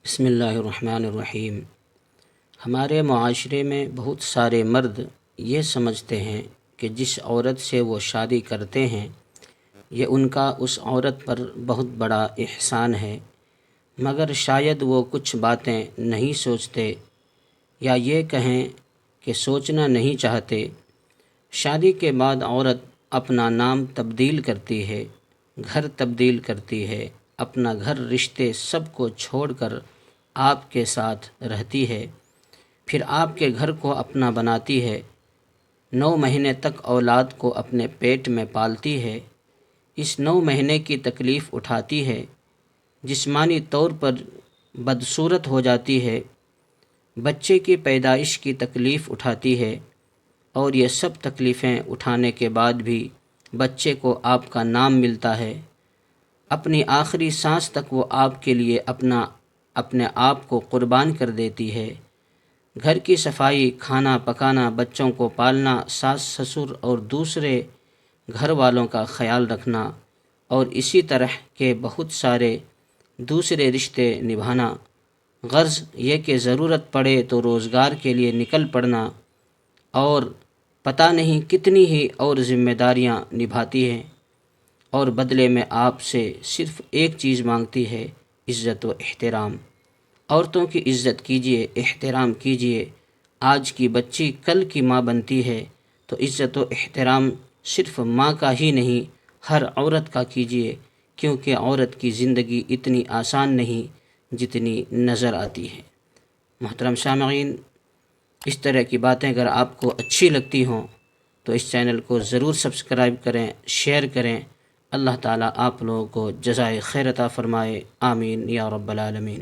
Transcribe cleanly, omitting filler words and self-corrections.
بسم اللہ الرحمن الرحیم۔ ہمارے معاشرے میں بہت سارے مرد یہ سمجھتے ہیں کہ جس عورت سے وہ شادی کرتے ہیں یہ ان کا اس عورت پر بہت بڑا احسان ہے، مگر شاید وہ کچھ باتیں نہیں سوچتے، یا یہ کہیں کہ سوچنا نہیں چاہتے۔ شادی کے بعد عورت اپنا نام تبدیل کرتی ہے، گھر تبدیل کرتی ہے، اپنا گھر رشتے سب کو چھوڑ کر آپ کے ساتھ رہتی ہے، پھر آپ کے گھر کو اپنا بناتی ہے، 9 مہینے تک اولاد کو اپنے پیٹ میں پالتی ہے، اس 9 مہینے کی تکلیف اٹھاتی ہے، جسمانی طور پر بدصورت ہو جاتی ہے، بچے کی پیدائش کی تکلیف اٹھاتی ہے، اور یہ سب تکلیفیں اٹھانے کے بعد بھی بچے کو آپ کا نام ملتا ہے۔ اپنی آخری سانس تک وہ آپ کے لیے اپنے آپ کو قربان کر دیتی ہے۔ گھر کی صفائی، کھانا پکانا، بچوں کو پالنا، ساس سسر اور دوسرے گھر والوں کا خیال رکھنا، اور اسی طرح کے بہت سارے دوسرے رشتے نبھانا، غرض یہ کہ ضرورت پڑے تو روزگار کے لیے نکل پڑنا، اور پتہ نہیں کتنی ہی اور ذمہ داریاں نبھاتی ہے، اور بدلے میں آپ سے صرف ایک چیز مانگتی ہے: عزت و احترام۔ عورتوں کی عزت کیجیے، احترام کیجیے۔ آج کی بچی کل کی ماں بنتی ہے، تو عزت و احترام صرف ماں کا ہی نہیں، ہر عورت کا کیجیے، کیونکہ عورت کی زندگی اتنی آسان نہیں جتنی نظر آتی ہے۔ محترم سامعین، اس طرح کی باتیں اگر آپ کو اچھی لگتی ہوں تو اس چینل کو ضرور سبسکرائب کریں، شیئر کریں۔ اللہ تعالیٰ آپ لوگوں کو جزائے خیر عطا فرمائے، آمین یا رب العالمین۔